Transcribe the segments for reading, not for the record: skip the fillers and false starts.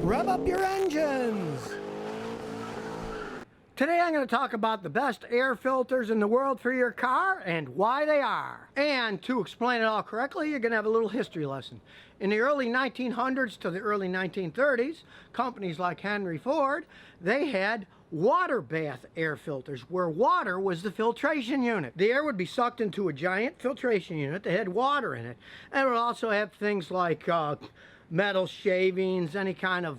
Rev up your engines! Today I'm going to talk about the best air filters in the world for your car and why they are. And to explain it all correctly, you're going to have a little history lesson. In the early 1900s to the early 1930s, companies like Henry Ford, they had water bath air filters where water was the filtration unit. The air would be sucked into a giant filtration unit that had water in it. And it would also have things like metal shavings, any kind of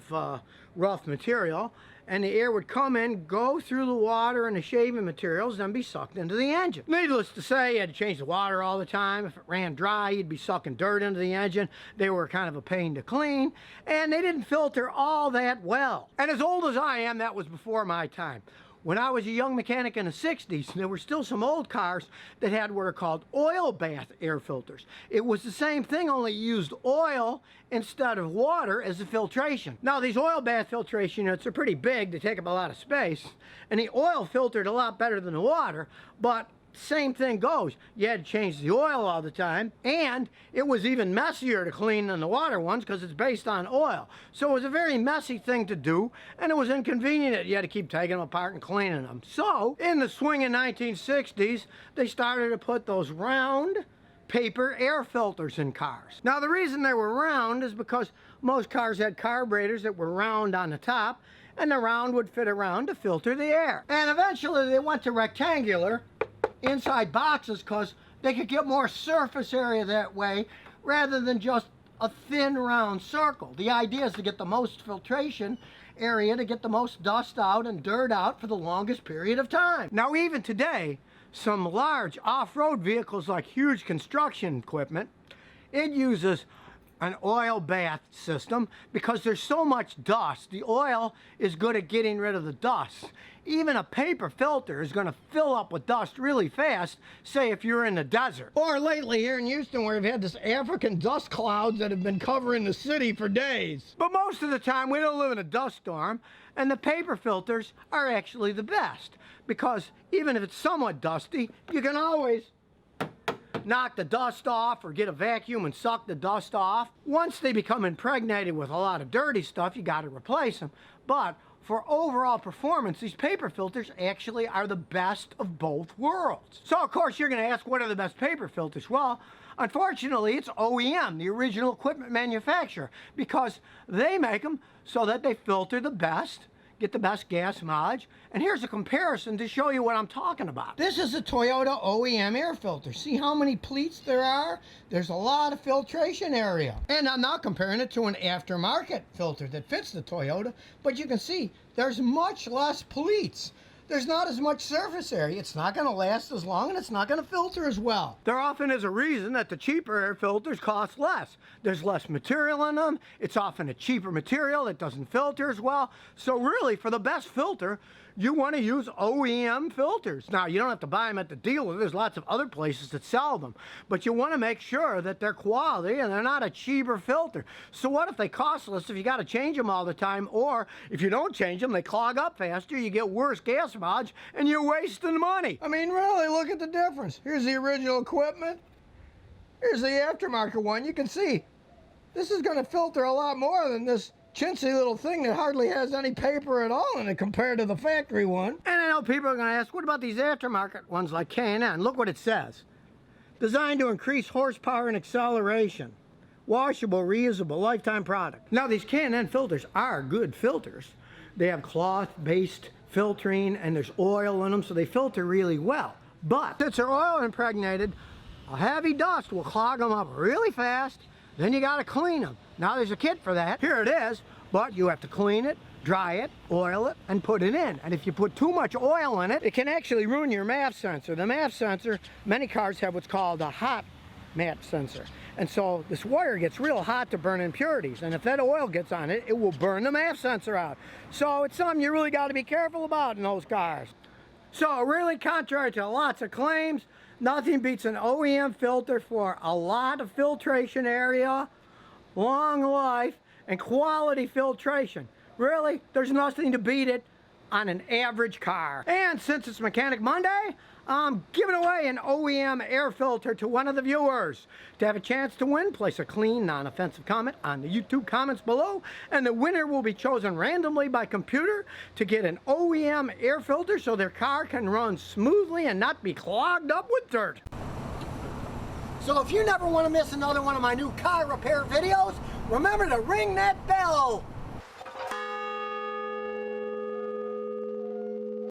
rough material. And the air would come in, go through the water and the shaving materials, then be sucked into the engine. Needless to say, you had to change the water all the time. If it ran dry, you'd be sucking dirt into the engine. They were kind of a pain to clean, and they didn't filter all that well. And as old as I am, that was before my time. When I was a young mechanic in the 60s, there were still some old cars that had what are called oil bath air filters. It was the same thing, only used oil instead of water as the filtration. Now, these oil bath filtration units are pretty big. They take up a lot of space, and the oil filtered a lot better than the water, but same thing goes. You had to change the oil all the time, and it was even messier to clean than the water ones because it's based on oil. So it was a very messy thing to do, and it was inconvenient. You had to keep taking them apart and cleaning them. So in the swinging 1960s, they started to put those round paper air filters in cars. Now, the reason they were round is because most cars had carburetors that were round on the top, and the round would fit around to filter the air. And eventually they went to rectangular inside boxes because they could get more surface area that way rather than just a thin round circle. The idea is to get the most filtration area, to get the most dust out and dirt out for the longest period of time. Now, even today, some large off-road vehicles like huge construction equipment, it uses an oil bath system because there's so much dust. The oil is good at getting rid of the dust. Even a paper filter is going to fill up with dust really fast, say if you're in the desert. Or lately here in Houston where we've had this African dust clouds that have been covering the city for days. But most of the time we don't live in a dust storm, and the paper filters are actually the best because even if it's somewhat dusty, you can always knock the dust off or get a vacuum and suck the dust off. Once they become impregnated with a lot of dirty stuff, you got to replace them. But for overall performance, these paper filters actually are the best of both worlds. So of course you're going to ask, what are the best paper filters? Well, unfortunately it's OEM, the original equipment manufacturer, because they make them so that they filter the best, get the best gas mileage. And here's a comparison to show you what I'm talking about. This is a Toyota OEM air filter. See how many pleats there are? There's a lot of filtration area. And I'm not comparing it to an aftermarket filter that fits the Toyota, but you can see there's much less pleats. There's not as much surface area. It's not going to last as long, and it's not going to filter as well. There often is a reason that the cheaper air filters cost less. There's less material in them. It's often a cheaper material that doesn't filter as well. So really, for the best filter, you want to use OEM filters. Now, you don't have to buy them at the dealer. There's lots of other places that sell them. But you want to make sure that they're quality and they're not a cheaper filter. So what if they cost less if you got to change them all the time? Or if you don't change them, they clog up faster, you get worse gas mileage, and you're wasting money. I mean, really, look at the difference. Here's the original equipment. Here's the aftermarket one. You can see this is going to filter a lot more than this chintzy little thing that hardly has any paper at all in it compared to the factory one. And I know people are going to ask, what about these aftermarket ones like K&N? Look what it says. Designed to increase horsepower and acceleration. Washable, reusable, lifetime product. Now, these K&N filters are good filters. They have cloth-based filtering, and there's oil in them, so they filter really well. But since they're oil impregnated, a heavy dust will clog them up really fast. Then you got to clean them. Now there's a kit for that. Here it is, but you have to clean it, dry it, oil it, and put it in. And if you put too much oil in it, it can actually ruin your MAF sensor. The MAF sensor, many cars have what's called a hot MAF sensor. And so this wire gets real hot to burn impurities. And if that oil gets on it, it will burn the MAF sensor out. So it's something you really got to be careful about in those cars. So really, contrary to lots of claims, nothing beats an OEM filter for a lot of filtration area, long life, and quality filtration. Really, there's nothing to beat it on an average car. And since it's Mechanic Monday, I'm giving away an OEM air filter to one of the viewers. To have a chance to win, place a clean, non-offensive comment on the YouTube comments below, and the winner will be chosen randomly by computer to get an OEM air filter so their car can run smoothly and not be clogged up with dirt. So if you never want to miss another one of my new car repair videos, remember to ring that bell.